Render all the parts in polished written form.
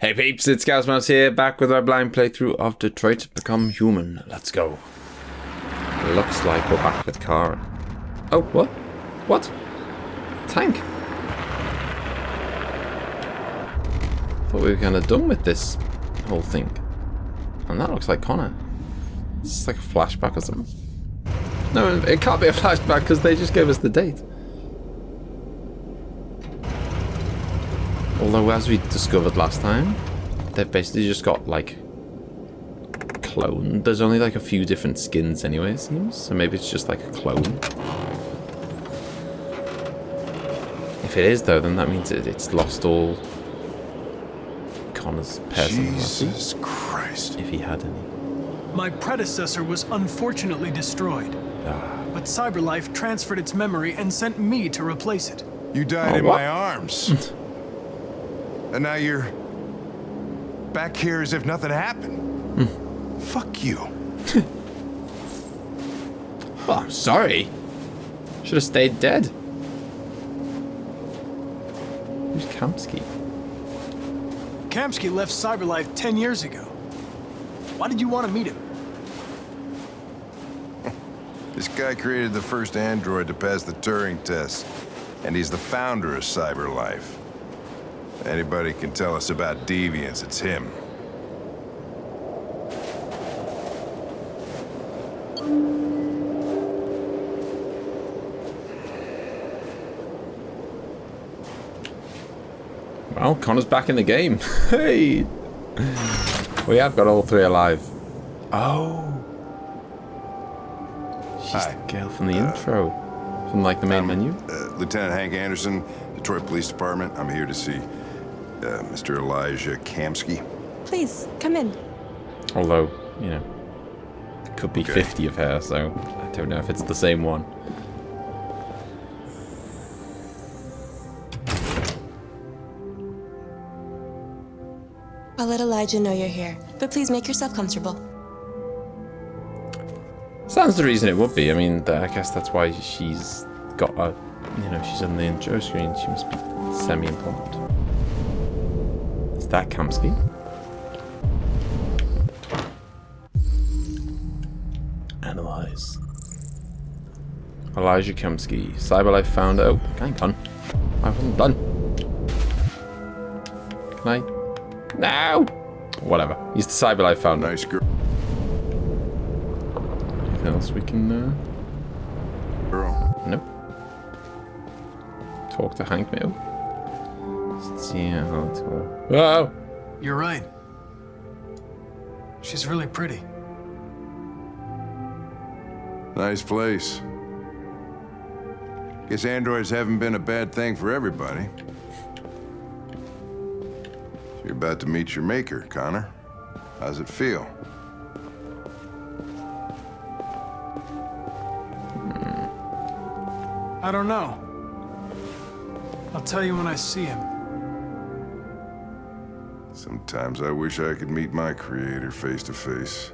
Hey peeps, it's ScouseMouse here, back with our blind playthrough of Detroit Become Human. Let's go. Looks like we're back with Kara. Oh, what? What? Tank? Thought we were kind of done with this whole thing. And that looks like Connor. It's like a flashback or something. No, it can't be a flashback because they just gave us the date. Although, as we discovered last time, they've basically just got, like, clone. There's only, like, a few different skins anyway, it seems. So maybe it's just, like, a clone. If it is, though, then that means it's lost all Connor's personality. Jesus Christ. If he had any. My predecessor was unfortunately destroyed. But CyberLife transferred its memory and sent me to replace it. You died in my arms. And now you're back here as if nothing happened. Fuck you. Well, I'm sorry. Should have stayed dead. Who's Kamsky? Kamsky left CyberLife 10 years ago. Why did you want to meet him? This guy created the first android to pass the Turing test. And he's the founder of CyberLife. Anybody can tell us about deviants, it's him. Well, Connor's back in the game. Hey! We have got all three alive. Oh! She's the girl from the intro. From, like, the main menu. Lieutenant Hank Anderson, Detroit Police Department. I'm here to see Mr. Elijah Kamsky. Please, come in. Although, you know, it could be 50 of her, so I don't know if it's the same one. I'll let Elijah know you're here, but please make yourself comfortable. Sounds the reason it would be. I mean, I guess that's why she's got a, you know, she's on the intro screen. She must be semi-important. Is that Kamsky? Analyze. Elijah Kamsky. CyberLife founder. Oh, hang on. I wasn't done. Can I? No! Whatever. He's the CyberLife founder. Nice girl. Anything else we can, Girl. Nope. Talk to Hank, maybe. Yeah, whoa! You're right. She's really pretty. Nice place. Guess androids haven't been a bad thing for everybody. You're about to meet your maker, Connor. How's it feel? I don't know. I'll tell you when I see him. Sometimes I wish I could meet my creator face to face.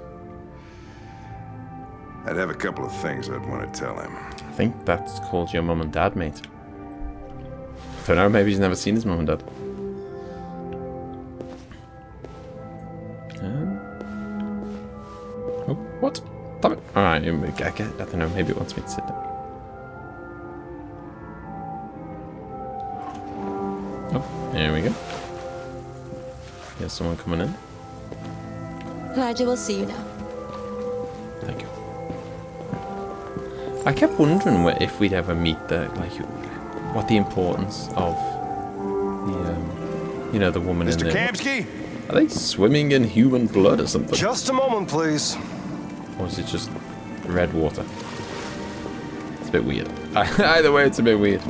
I'd have a couple of things I'd want to tell him. I think that's called your mum and dad, mate. I don't know, maybe he's never seen his mum and dad. Oh, what? Damn it. Alright, I don't know, maybe it wants me to sit down. Oh, there we go. Here's someone coming in. Elijah will see you now. Thank you. I kept wondering if we'd ever meet what the importance of the, you know, the woman in Mr. there. Kamsky? Are they swimming in human blood or something? Just a moment, please. Or is it just red water? It's a bit weird. Either way, it's a bit weird.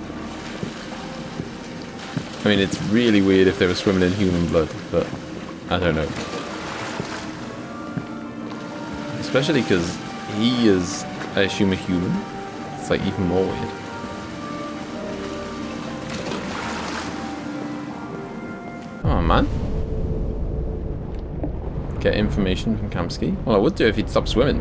I mean, it's really weird if they were swimming in human blood, but I don't know. Especially because he is, I assume, a human. It's like even more weird. Come on, man. Get information from Kamsky. Well, I would do if he'd stop swimming.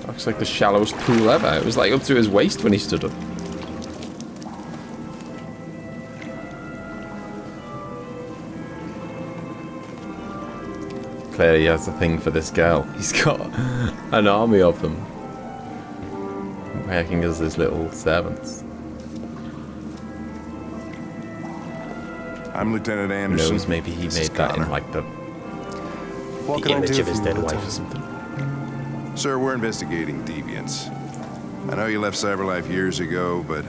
Looks like the shallowest pool ever. It was like up to his waist when he stood up. Clearly he has a thing for this girl. He's got an army of them. Working as his little servants. I'm Lieutenant Who Anderson. knows, maybe he This made is that in Connor. like the Image of his dead wife. or something. Sir, we're investigating deviants. I know you left CyberLife years ago, but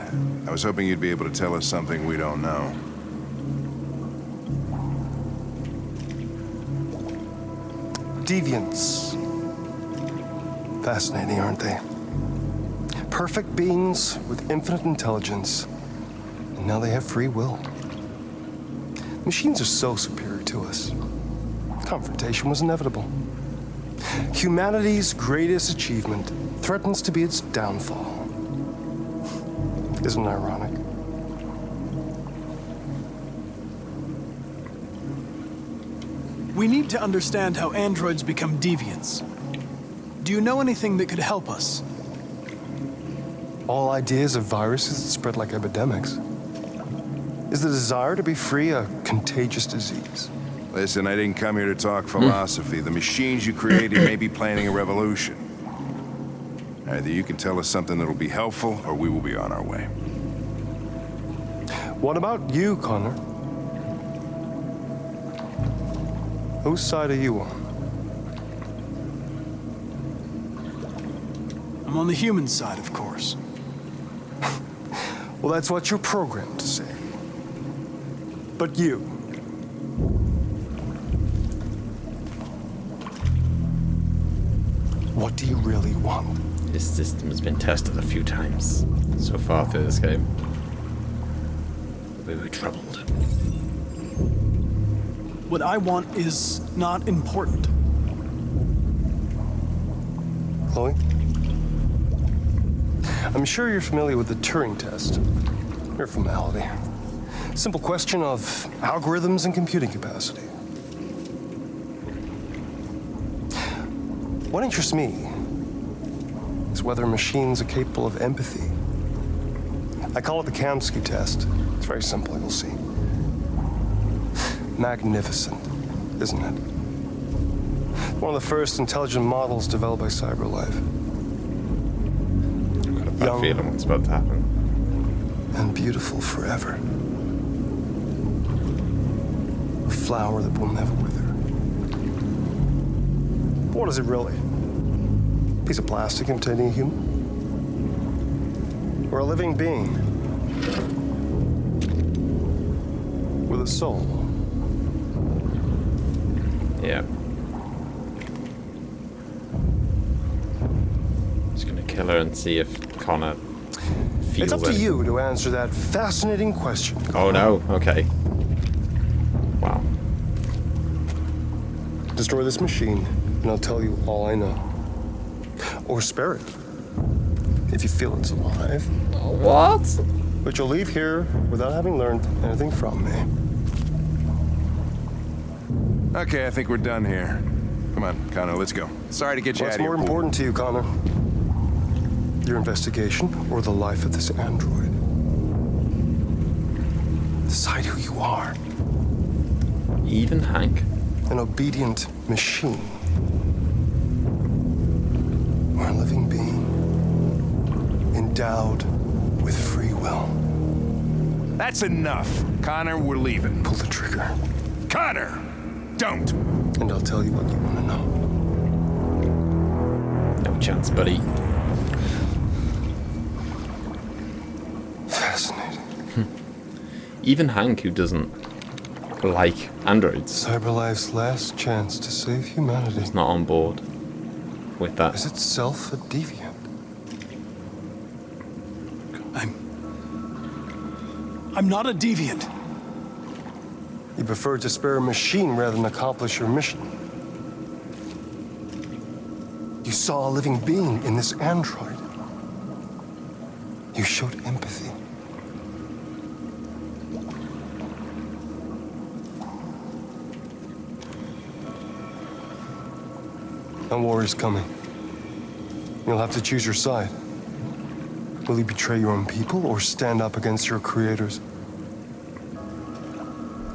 I was hoping you'd be able to tell us something we don't know. Deviants. Fascinating, aren't they? Perfect beings with infinite intelligence, and now they have free will. Machines are so superior to us. Confrontation was inevitable. Humanity's greatest achievement threatens to be its downfall. Isn't it ironic? We need to understand how androids become deviants. Do you know anything that could help us? All ideas of viruses that spread like epidemics. Is the desire to be free a contagious disease? Listen, I didn't come here to talk philosophy. The machines you created may be planning a revolution. Either you can tell us something that'll be helpful, or we will be on our way. What about you, Connor? Whose side are you on? I'm on the human side, of course. Well, that's what you're programmed to say. But you. What do you really want? This system has been tested a few times so far through this game. We were troubled. What I want is not important. Chloe? I'm sure you're familiar with the Turing test. Mere formality. Simple question of algorithms and computing capacity. What interests me is whether machines are capable of empathy. I call it the Kamsky test. It's very simple, you'll see. Magnificent, isn't it? One of the first intelligent models developed by CyberLife. I've got a bad Young. feeling what's about to happen. And beautiful forever. A flower that will never wither. What is it really? Piece of plastic imitating a human? Or a living being? With a soul? Yeah. Just gonna kill her and see if Connor feels It's up to anything. you to answer that fascinating question. Oh no, okay. Wow. Destroy this machine, and I'll tell you all I know. Or spare it, if you feel it's alive. What? But you'll leave here without having learned anything from me. Okay, I think we're done here. Come on, Connor, let's go. Sorry to get you What's out of more here. important to you, Connor? Your investigation or the life of this android? Decide who you are. Even Hank? An obedient machine. Or a living being endowed with free will. That's enough. Connor, we're leaving. Pull the trigger, Connor! Don't! and I'll tell you what you want to know. No chance, buddy. Fascinating. Even Hank, who doesn't like androids, CyberLife's last chance to save humanity is not on board with that. is itself a deviant. I'm not a deviant. You prefer to spare a machine rather than accomplish your mission. You saw a living being in this android. You showed empathy. No war is coming. You'll have to choose your side. Will you betray your own people or stand up against your creators?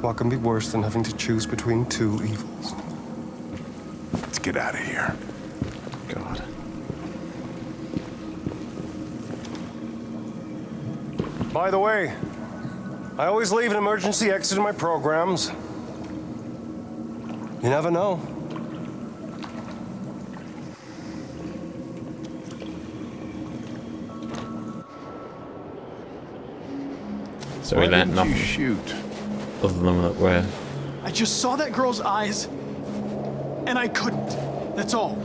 What can be worse than having to choose between two evils? Let's get out of here. God. By the way, I always leave an emergency exit in my programs. You never know. So we learned nothing Shoot. other than that we're... I just saw that girl's eyes, and I couldn't. That's all.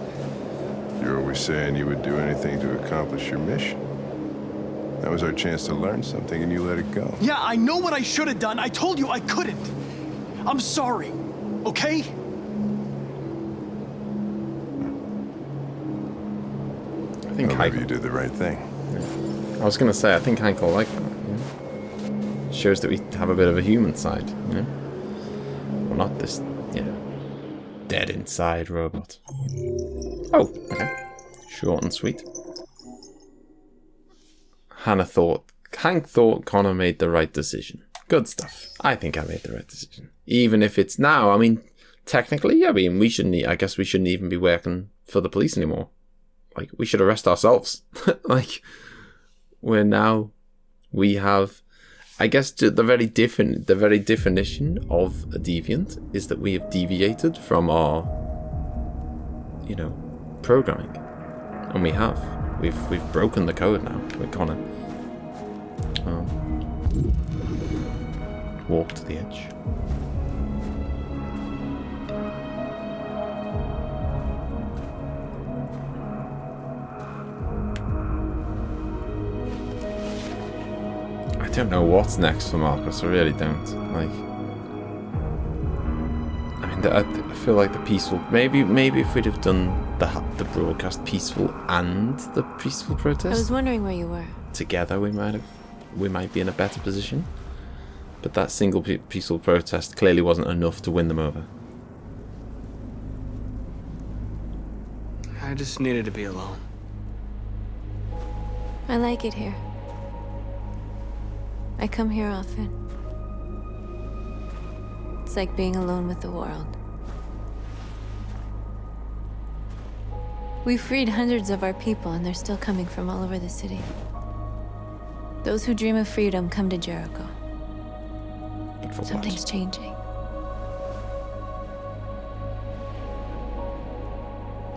You're always saying you would do anything to accomplish your mission. That was our chance to learn something, and you let it go. Yeah, I know what I should have done. I told you I couldn't. I'm sorry, okay? I think Well, Hank... maybe you did the right thing. I was going to say, I think Hank will like that. You know? Shows that we have a bit of a human side, you know? We're not this, you know, dead inside robot. Oh, okay. Short and sweet. Hank thought Connor made the right decision. Good stuff. I think I made the right decision. Even if it's now, I mean, technically, yeah, I guess we shouldn't even be working for the police anymore. Like, we should arrest ourselves. Like, we have, I guess the very definition of a deviant is that we have deviated from our, you know, programming. And we have. We've broken the code now. We're gonna walk to the edge. I don't know what's next for Marcus. I really don't. Like, I mean, I feel like the peaceful. Maybe if we'd have done the broadcast peaceful and the peaceful protest. I was wondering where you were. Together, we might be in a better position. But that single peaceful protest clearly wasn't enough to win them over. I just needed to be alone. I like it here. I come here often. It's like being alone with the world. We freed hundreds of our people, and they're still coming from all over the city. Those who dream of freedom come to Jericho. But for Something's what? changing.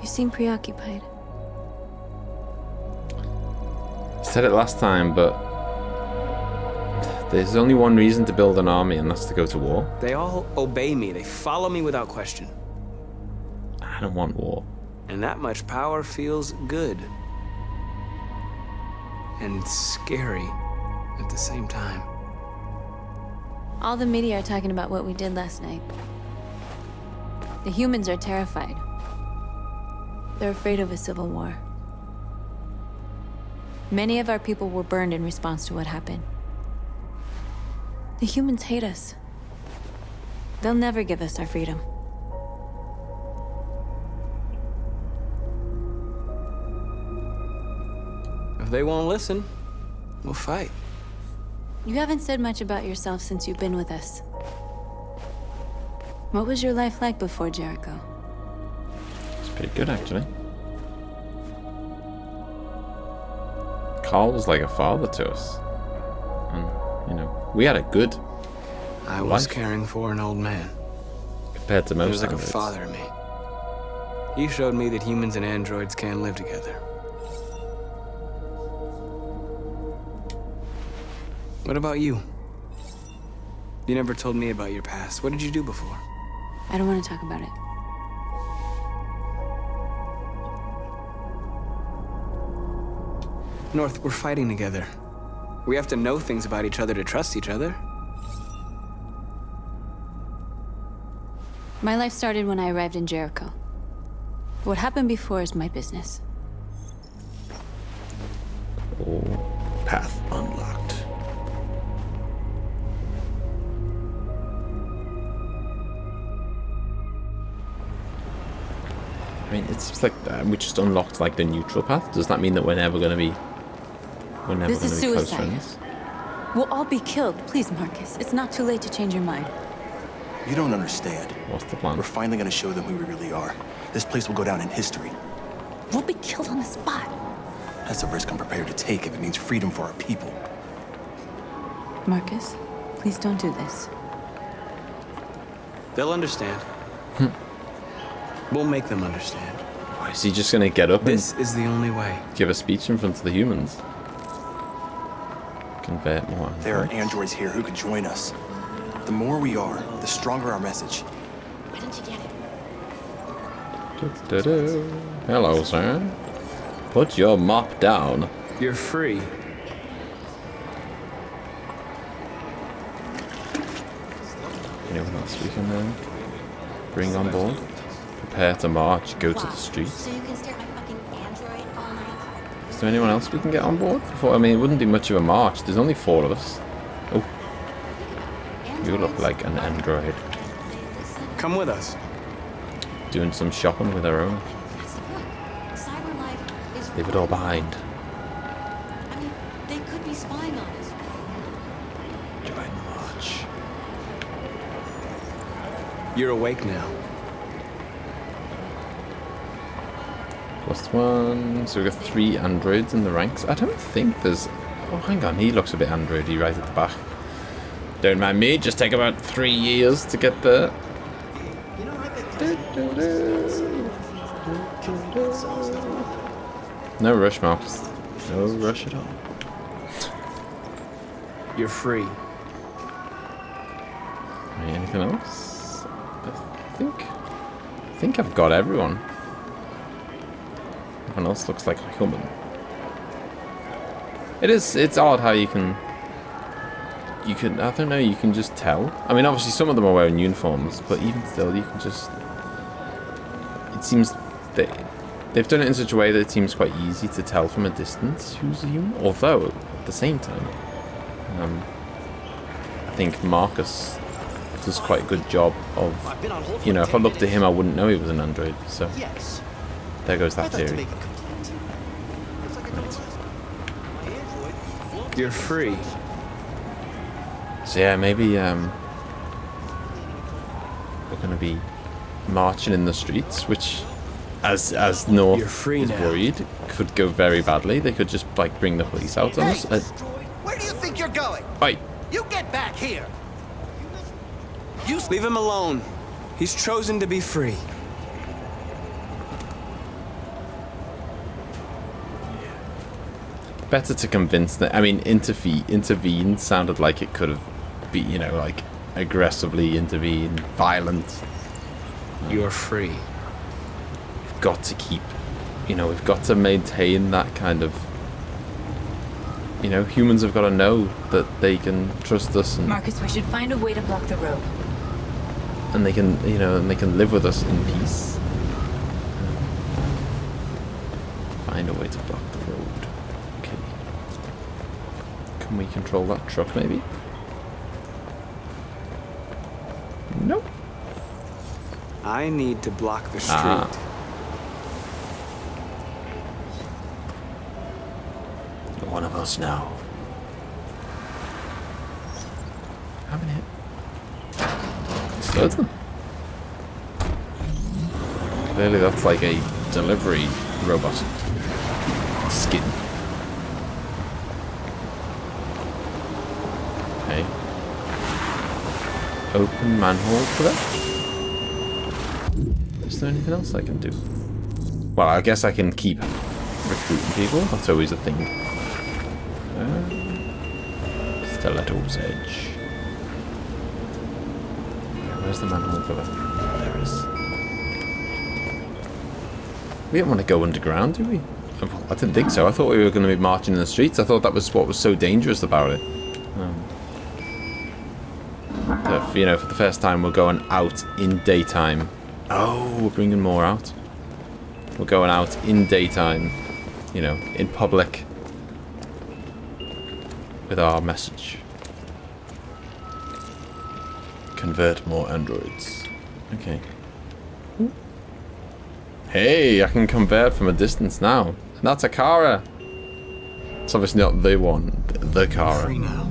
You seem preoccupied. I said it last time, but there's only one reason to build an army, and that's to go to war. They all obey me. They follow me without question. I don't want war. And that much power feels good. And scary at the same time. All the media are talking about what we did last night. The humans are terrified. They're afraid of a civil war. Many of our people were burned in response to what happened. The humans hate us. They'll never give us our freedom. If they won't listen, we'll fight. You haven't said much about yourself since you've been with us. What was your life like before Jericho? It's pretty good, actually. Carl was like a father to us. And, you know, we had a good I was life caring for an old man. compared to He most was like a androids. father to me. He showed me that humans and androids can live together. What about you? You never told me about your past. What did you do before? I don't want to talk about it. North, we're fighting together. We have to know things about each other to trust each other. My life started when I arrived in Jericho. What happened before is my business. Oh, path unlocked. mean, it's just like we just unlocked like the neutral path. Does that mean that we're never going to be? We're never This going is to be close suicide. friends. We'll all be killed. Please, Marcus. It's not too late to change your mind. You don't understand. What's the plan? We're finally gonna show them who we really are. This place will go down in history. We'll be killed on the spot. That's a risk I'm prepared to take if it means freedom for our people. Marcus, please don't do this. They'll understand. We'll make them understand. Why is he just going to get up This is the only way. and give a speech in front of the humans? Convert more. There are androids here who could join us. The more we are, the stronger our message. Why didn't you get it? Du-du-du. Hello, sir. Put your mop down. You're free. Anyone else we can bring on board? Prepare to march, go to the streets. So you can stare at my fucking android all night? Is there anyone else we can get on board? Before, I mean, it wouldn't be much of a march. There's only 4 of us. Oh, you look like an android. Come with us. Doing some shopping with our own. That's the point. Cyber life is Leave it all behind. I mean, they could be spying on us. Join the march. You're awake now. +1. So we've got 3 androids in the ranks. I don't think there's... Oh, hang on. He looks a bit androidy right at the back. Don't mind me. Just take about 3 years to get there. No rush, Marcus. No rush at all. You're free. Anything else? I think I've got everyone. Everyone else looks like a human. It's odd how you can, I don't know, you can just tell. I mean, obviously some of them are wearing uniforms, but even still, you can just, it seems they've done it in such a way that it seems quite easy to tell from a distance who's a human. Although, at the same time, I think Marcus does quite a good job of, you know, if I looked at him, I wouldn't know he was an android. So there goes that theory. You're free. So yeah, maybe we're gonna be marching in the streets, which, as North You're free is now. worried, could go very badly. They could just like bring the police out on us. Where do you think you're going? Oi, You get back here! You Leave him alone. He's chosen to be free. better to convince them. I mean, intervene sounded like it could have been, you know, like aggressively intervene, violent. You're free. We've got to keep, you know, we've got to maintain that kind of, you know, humans have got to know that they can trust us and Marcus, we should find a way to block the road. they can, you know, and they can live with us in peace. Find a way to block the road. Okay. Can we control that truck, maybe? Nope. I need to block the street. Ah. You're one of us now. How many hit? Loads of them. Clearly that's like a delivery robot. Skin. Okay. Open manhole for that. Is there anything else I can do? Well, I guess I can keep recruiting people. That's always a thing. Stiletto's edge. Where's the manhole cover? There it is. We don't want to go underground, do we? I didn't think so. I thought we were going to be marching in the streets. I thought that was what was so dangerous about it. You know, for the first time, we're going out in daytime. Oh, we're bringing more out. We're going out in daytime, you know, in public with our message. Convert more androids. Okay. Ooh. Hey, I can convert from a distance now. And that's a Kara. It's obviously not the one, the Kara. Free now.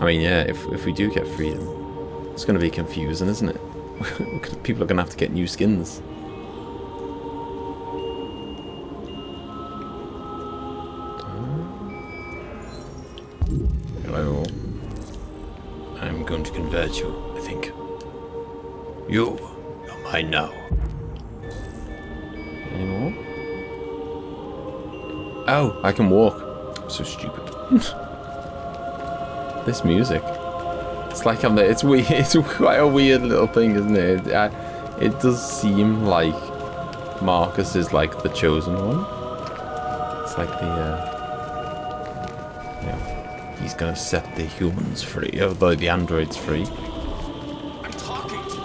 I mean, yeah, if we do get freedom, it's going to be confusing, isn't it? People are going to have to get new skins. Hello. I'm going to convert you, I think. You're mine now. Any more? Oh, I can walk. I'm so stupid. This music. It's like I'm there. It's weird. It's quite a weird little thing, isn't it? It does seem like Marcus is like the chosen one. It's like the he's gonna set the humans free, although the androids free. I'm talking to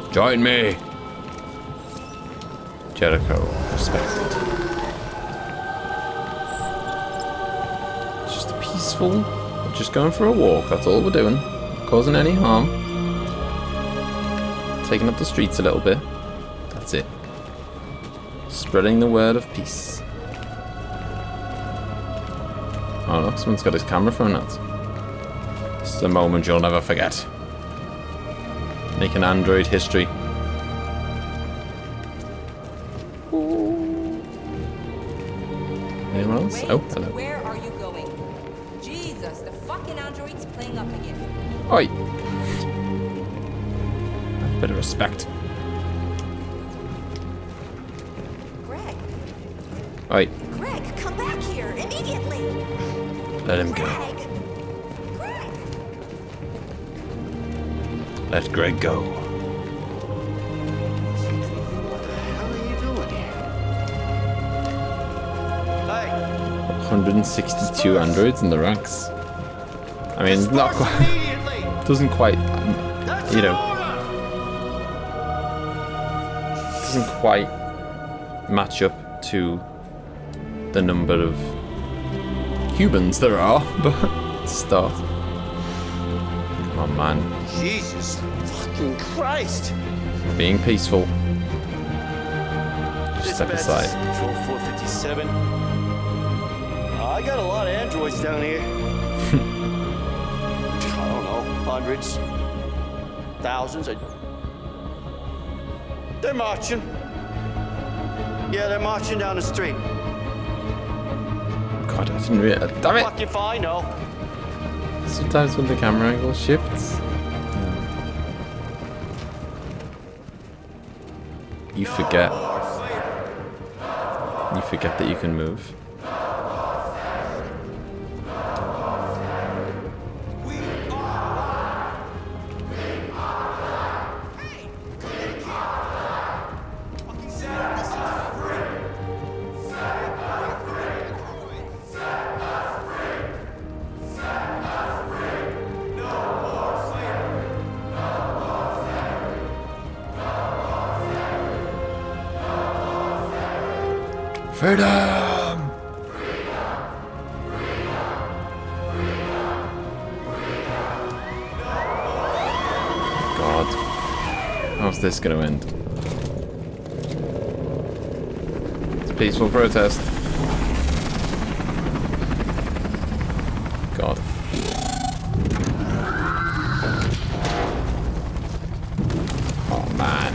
you. Join me. Jericho, respected. It's just peaceful. We're just going for a walk. That's all we're doing. Not causing any harm. Taking up the streets a little bit. That's it. Spreading the word of peace. Oh look, someone's got his camera phone out. It's a moment you'll never forget. Making Android history. Anyone else? Wait, Oh, hello. where are you going? Jesus, the fucking android's playing up again. Oi! Have a bit of respect. Greg, Oi, Greg, come back here immediately. let him go. Greg. Let Greg go. How are you doing here? Hey, 162 androids in the ranks. I mean, not quite. immediately. Doesn't quite, That's you an know, order. doesn't quite match up to the number of humans there are, but start. Come on, man. Jesus fucking Christ. Being peaceful. Just step aside. Patrol 457. I got a lot of androids down here. I don't know, hundreds, thousands. They're marching. Yeah, they're marching down the street. God, I didn't really. Damn it! Fuck if I know. Sometimes when the camera angle shifts, you forget. You forget that you can move. Freedom! God. How's this gonna end? It's a peaceful protest. God. Oh man.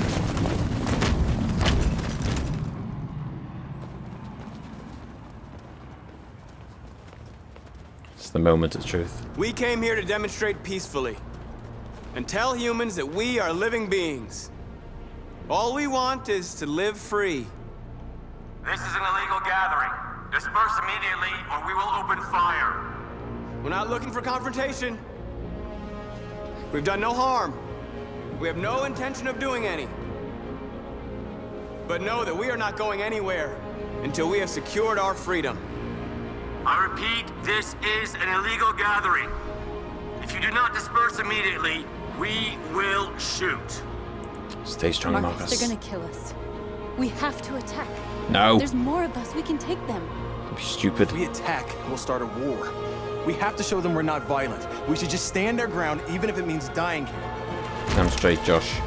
The moment of truth. We came here to demonstrate peacefully and tell humans that we are living beings. All we want is to live free. This is an illegal gathering. Disperse immediately or we will open fire. We're not looking for confrontation. We've done no harm. We have no intention of doing any. But know that we are not going anywhere until we have secured our freedom. I repeat, this is an illegal gathering. If you do not disperse immediately, we will shoot. Stay strong, Marcus. They're gonna kill us. We have to attack. No. There's more of us. We can take them. Don't be stupid. If we attack, we'll start a war. We have to show them we're not violent. We should just stand our ground, even if it means dying here. Damn straight, Josh.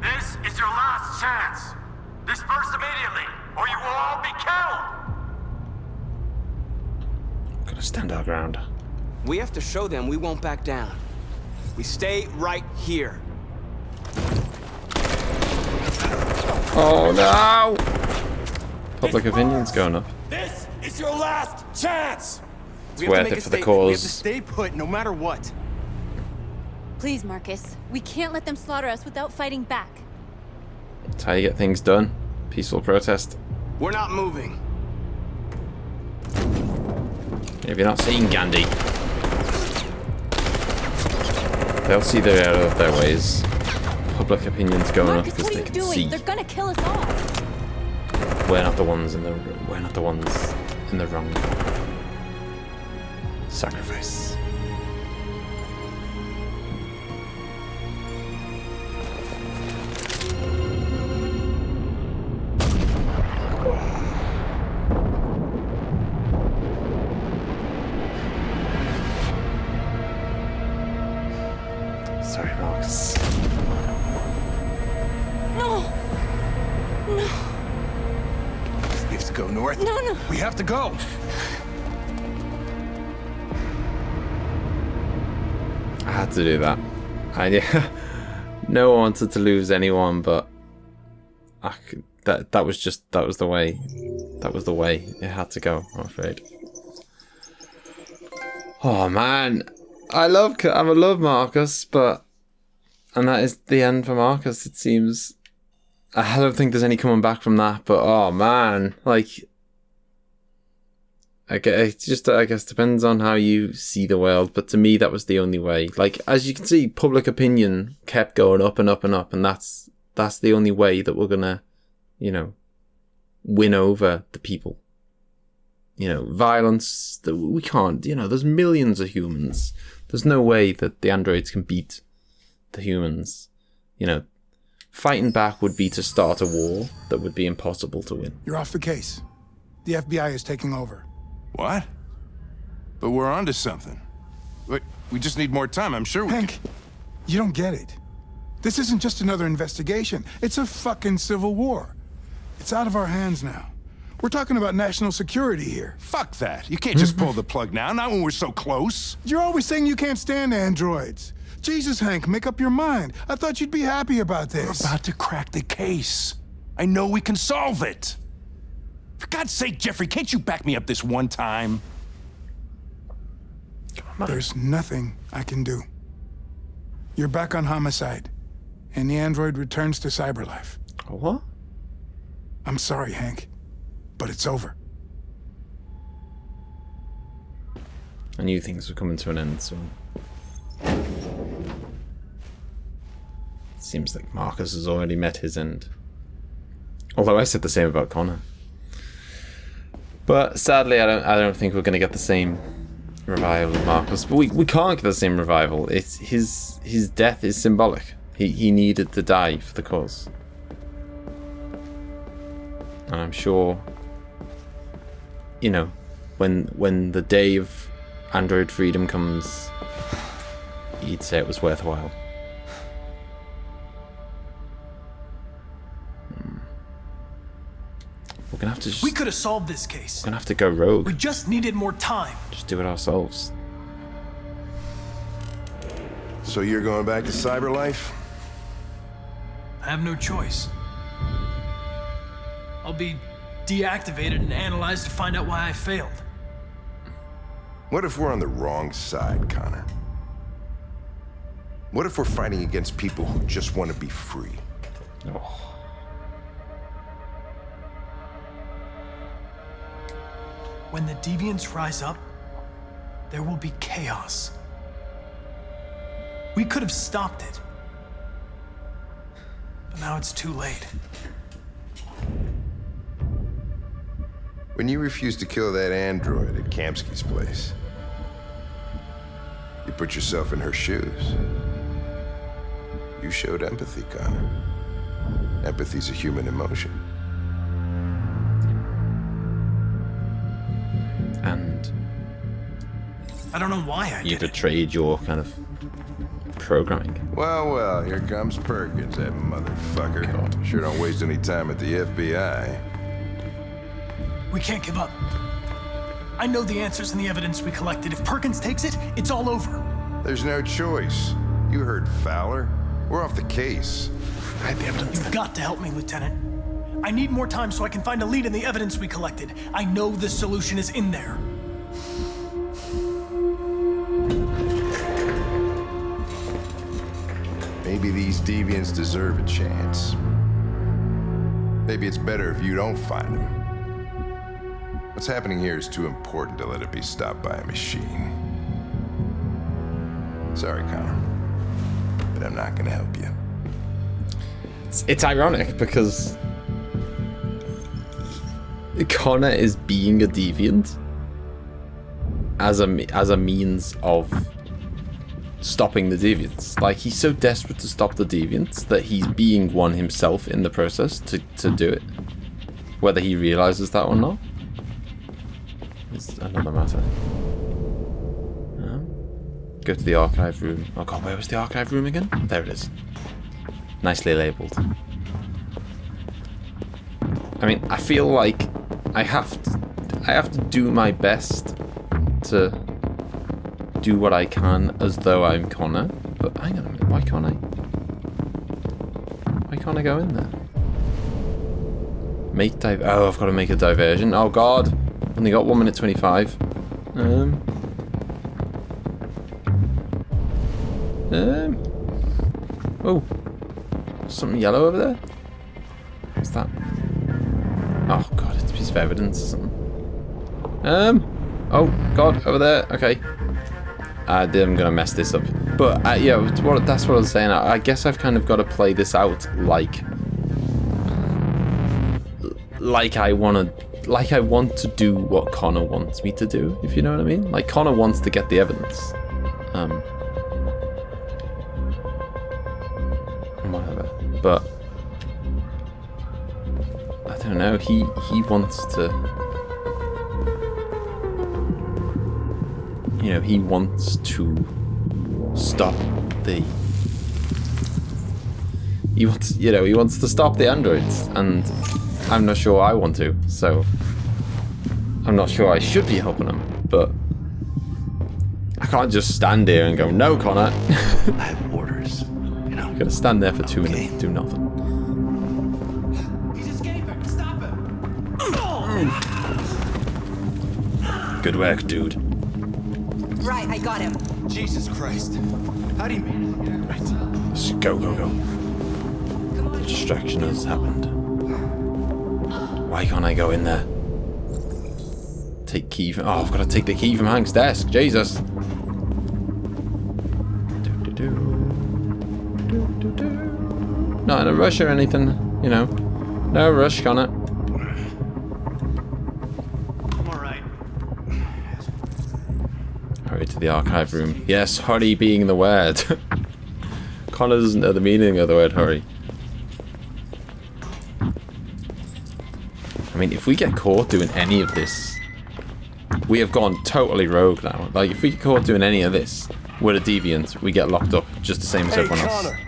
This is your last chance. Disperse immediately, or you will all be killed. Gotta stand our ground. We have to show them we won't back down. We stay right here. Oh no! Public opinion's going up. This is your last chance. It's worth it for the cause. We have to stay put, no matter what. Please, Marcus. We can't let them slaughter us without fighting back. That's how you get things done. Peaceful protest. We're not moving. If you're not seeing Gandhi, they'll see their error of their ways. Public opinion's going Marcus, up because what they are you can doing? see. They're gonna kill us all. We're not the ones in the wrong. Sacrifice. Sorry, Marcus. No. No. We have to go north. No. We have to go. I had to do that. No one wanted to lose anyone, but that was the way. That was the way it had to go, I'm afraid. Oh man, I love Marcus, and that is the end for Marcus. It seems. I don't think there's any coming back from that, but oh man, like. I guess depends on how you see the world, but to me that was the only way. Like, as you can see, public opinion kept going up and up and up, and that's the only way that we're gonna, win over the people. Violence, we can't, there's millions of humans. There's no way that the androids can beat the humans. Fighting back would be to start a war that would be impossible to win. You're off the case. The FBI is taking over. What? But we're onto something. We just need more time. I'm sure we Hank, you don't get it. This isn't just another investigation. It's a fucking civil war. It's out of our hands now. We're talking about national security here. Fuck that. You can't just pull the plug now, not when we're so close. You're always saying you can't stand androids. Jesus, Hank, make up your mind. I thought you'd be happy about this. We're about to crack the case. I know we can solve it. For God's sake, Jeffrey, can't you back me up this one time? There's nothing I can do. You're back on homicide, and the android returns to cyberlife. What? I'm sorry, Hank, but it's over. I knew things were coming to an end soon. Seems like Marcus has already met his end. Although I said the same about Connor. But sadly, I don't think we're going to get the same revival of Marcus. But we can't get the same revival. It's his death is symbolic. He needed to die for the cause. And I'm sure, when the day of android freedom comes, he'd say it was worthwhile. We're gonna have to We could have solved this case. We're gonna have to go rogue. We just needed more time. Just do it ourselves. So you're going back to cyberlife? I have no choice. I'll be deactivated and analyzed to find out why I failed. What if we're on the wrong side, Connor? What if we're fighting against people who just want to be free? Oh. When the deviants rise up, there will be chaos. We could have stopped it. But now it's too late. When you refused to kill that android at Kamsky's place, you put yourself in her shoes. You showed empathy, Connor. Empathy's a human emotion. And I don't know why I You did it. betrayed your kind of programming. Well, well, here comes Perkins, that motherfucker. God. Sure don't waste any time at the FBI. We can't give up. I know the answers and the evidence we collected. If Perkins takes it, it's all over. There's no choice. You heard Fowler. We're off the case. I had the evidence. You've got to help me, Lieutenant. I need more time so I can find a lead in the evidence we collected. I know the solution is in there. Maybe these deviants deserve a chance. Maybe it's better if you don't find them. What's happening here is too important to let it be stopped by a machine. Sorry, Connor, but I'm not gonna help you. It's ironic because Connor is being a deviant as a means of stopping the deviants. Like, he's so desperate to stop the deviants that he's being one himself in the process to do it. Whether he realizes that or not is another matter. Go to the archive room. Oh god, where was the archive room again? There it is. Nicely labeled. I mean, I feel like I have to do my best to do what I can as though I'm Connor. But hang on a minute, why can't I go in there? Oh, I've got to make a diversion. Oh god. Only got 1 minute 25. Oh. Something yellow over there? What's that? Oh god, it's a piece of evidence or something. Oh god, over there. Okay. I'm gonna mess this up. But yeah, that's what I was saying. I guess I've kind of got to play this out like I want to do what Connor wants me to do, if you know what I mean. Like, Connor wants to get the evidence. Whatever. But I don't know, he wants to, you know, he wants to stop the, he wants to stop the androids, and I'm not sure I want to, so I'm not sure I should be helping him, but I can't just stand here and go, no, Connor. I have orders, you know. I'm gonna stand there for 2 minutes and do nothing. He's escaping. Stop him. Good work, dude. Right, I got him. Jesus Christ. How do you mean? Right, let's go. The distraction has happened. Why can't I go in there? Take key from... Oh, I've got to take the key from Hank's desk. Jesus. Not in a rush or anything, you know. No rush, Connor. I'm alright. Hurry to the archive room. Yes, hurry being the word. Connor doesn't know the meaning of the word hurry. I mean, if we get caught doing any of this, we have gone totally rogue now. Like, if we get caught doing any of this, we're a deviant. We get locked up just the same as everyone else. Connor.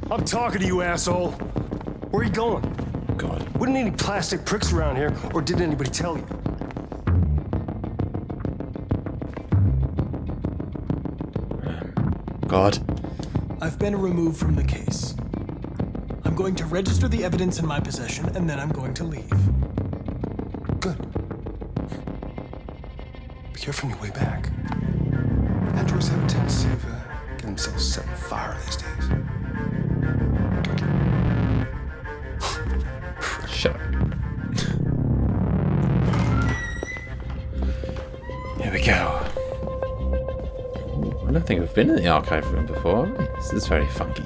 I'm talking to you, asshole. Where are you going? God. Wouldn't any plastic pricks around here, or did anybody tell you? God. I've been removed from the case. I'm going to register the evidence in my possession, and then I'm going to leave. Good. Be careful on your way back. Androids have a tendency of getting themselves set on fire these days. Shut up. Here we go. Ooh, I don't think we've been in the archive room before, have we? This is very funky.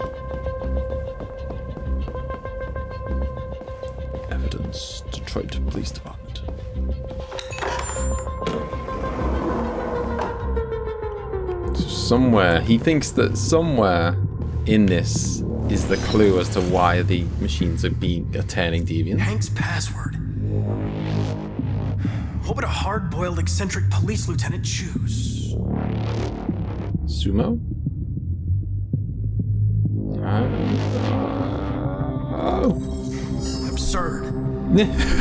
Evidence, Detroit Police Department. So somewhere, he thinks that somewhere in this is the clue as to why the machines are turning deviant. Hank's password. What would a hard-boiled, eccentric police lieutenant choose? Sumo? Absurd.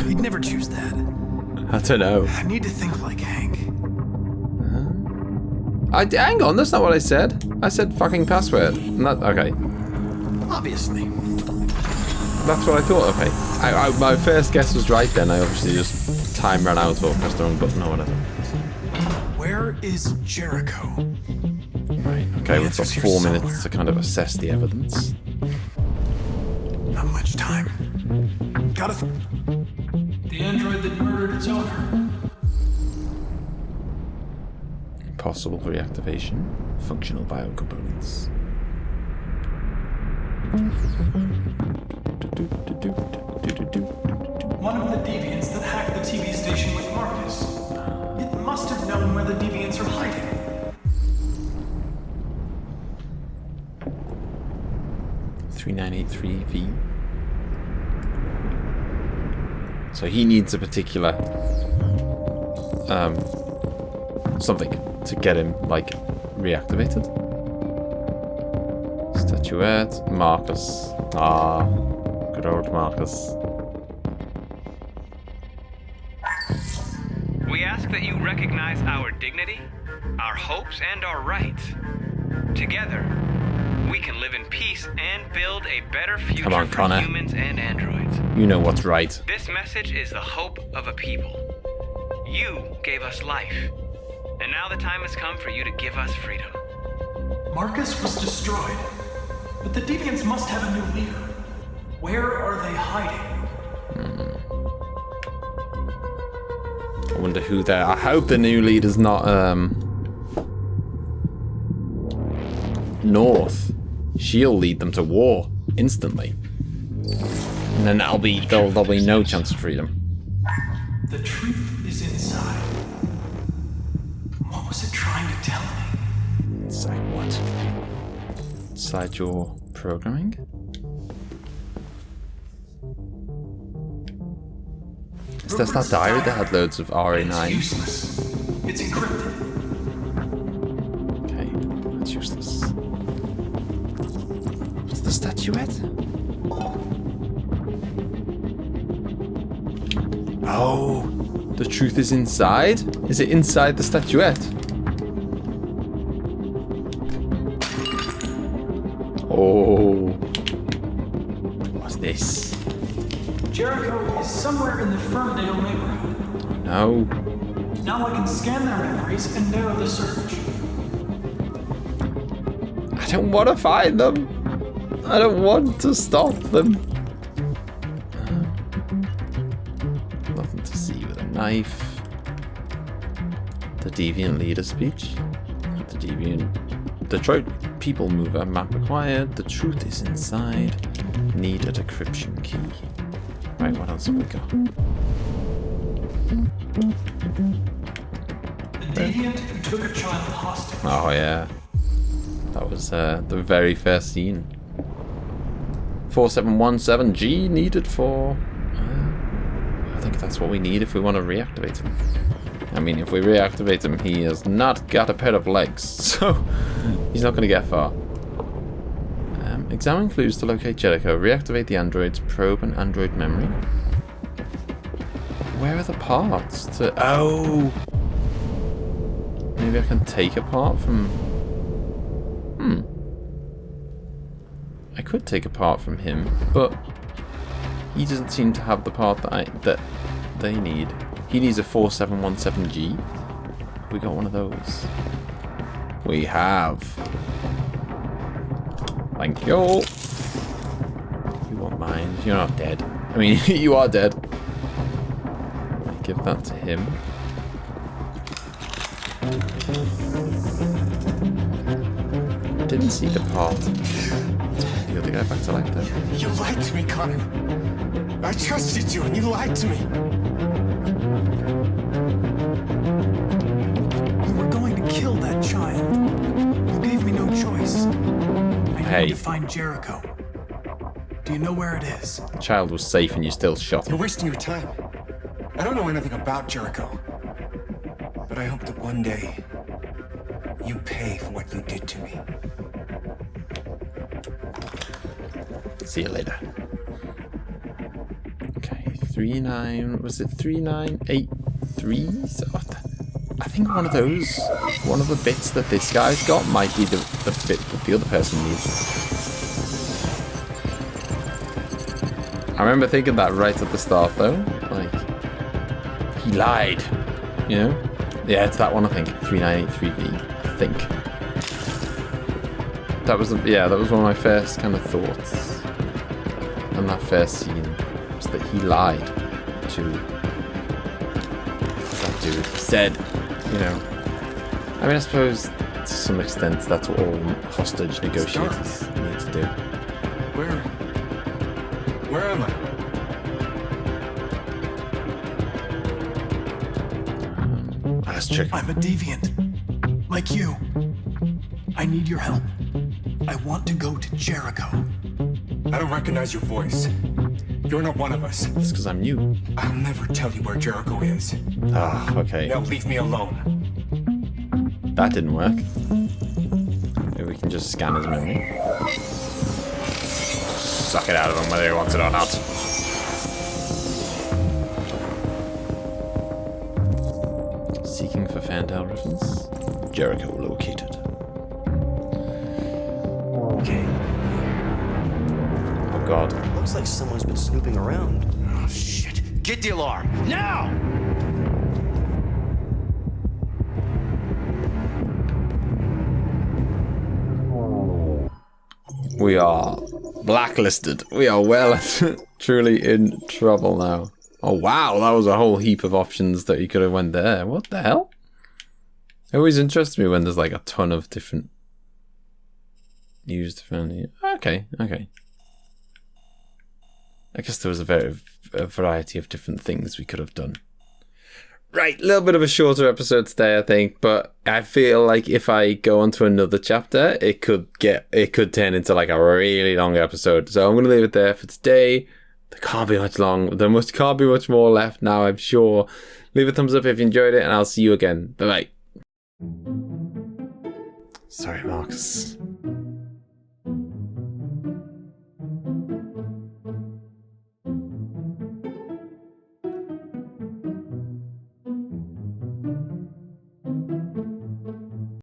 He'd never choose that. I don't know. I need to think like Hank. Hang on, that's not what I said. I said fucking password. Not okay. Obviously. That's what I thought. Okay. My first guess was right then. I obviously just time ran out or pressed the wrong button or whatever. Where is Jericho? Right. Okay, we've got 4 minutes to kind of assess the evidence. Not much time. The android that murdered its owner. Possible reactivation. Functional biocomponents. One of the deviants that hacked the TV station with Marcus. It must have known where the deviants are hiding. V. So he needs a particular something to get him like reactivated. Statuette, Marcus. Ah, good old Marcus. We ask that you recognize our dignity, our hopes, and our rights. Together, we can live in peace and build a better future Come on, Connor. for humans and androids. You know what's right. This message is the hope of a people. You gave us life, and now the time has come for you to give us freedom. Marcus was destroyed, but the deviants must have a new leader. Where are they hiding? I wonder who they are. I hope the new leader's not North. She'll lead them to war instantly, and then there'll be no chance of freedom. The truth is inside. What was it trying to tell me? Inside what? Inside your programming? Is this that diary that had loads of RA9? It's useless. It's encrypted. Okay, that's useless. What's the statuette? Oh, the truth is inside? Is it inside the statuette? Oh. What's this? Jericho is somewhere in the Ferndale neighborhood. No. Now I can scan their memories and narrow the search. I don't want to find them. I don't want to stop them. Nothing to see with a knife. The deviant leader speech. The deviant Detroit people mover map required. The truth is inside. Need a decryption key. Right, what else have we got? The deviant who took a child hostage. Oh yeah. That was the very first scene. 4717G needed for... I think that's what we need if we want to reactivate him. I mean, if we reactivate him, he has not got a pair of legs, so he's not going to get far. Examine clues to locate Jericho. Reactivate the androids. Probe an android memory. Where are the parts to... Oh! Maybe I can take a part from... I could take a part from him, but he doesn't seem to have the part that they need. He needs a 4717G. Have we got one of those? We have. Thank you. You want mine? You're not dead. I mean, you are dead. Give that to him. I didn't see the part. The other guy back to life there. You lied to me, Connor. I trusted you and you lied to me. You were going to kill that child. You gave me no choice. I need to find Jericho. Do you know where it is? The child was safe and you still shot him. You're wasting your time. I don't know anything about Jericho. But I hope that one day You pay for what you did to me. See you later. Okay, 39. Was it 3983? So I think one of the bits that this guy's got might be the bit that the other person needs. I remember thinking that right at the start though. Like, he lied. You know? Yeah, it's that one I think. 3983V, I think. That was one of my first kind of thoughts. And that first scene was that he lied to that dude. He said, you know. I mean, I suppose to some extent that's what all hostage negotiators need to do. Where am I? Let's check. I'm a deviant. Like you. I need your help. I want to go to Jericho. I don't recognize your voice. You're not one of us. It's because I'm new. I'll never tell you where Jericho is. Ah, okay. Now leave me alone. That didn't work. Maybe we can just scan his memory. Suck it out of him whether he wants it or not. Seeking for Fandale reference. Jericho located. Okay. Oh god. Looks like someone's been snooping around. Oh, shit. Get the alarm, now! We are blacklisted. We are well truly in trouble now. Oh wow, that was a whole heap of options that you could have went there. What the hell? It always interests me when there's like a ton of different used friendly. Okay. I guess there was a variety of different things we could have done. Right, a little bit of a shorter episode today, I think, but I feel like if I go on to another chapter, it could turn into like a really long episode. So I'm going to leave it there for today. There can't be much can't be much more left now, I'm sure. Leave a thumbs up if you enjoyed it, and I'll see you again. Bye bye. Sorry, Marcus.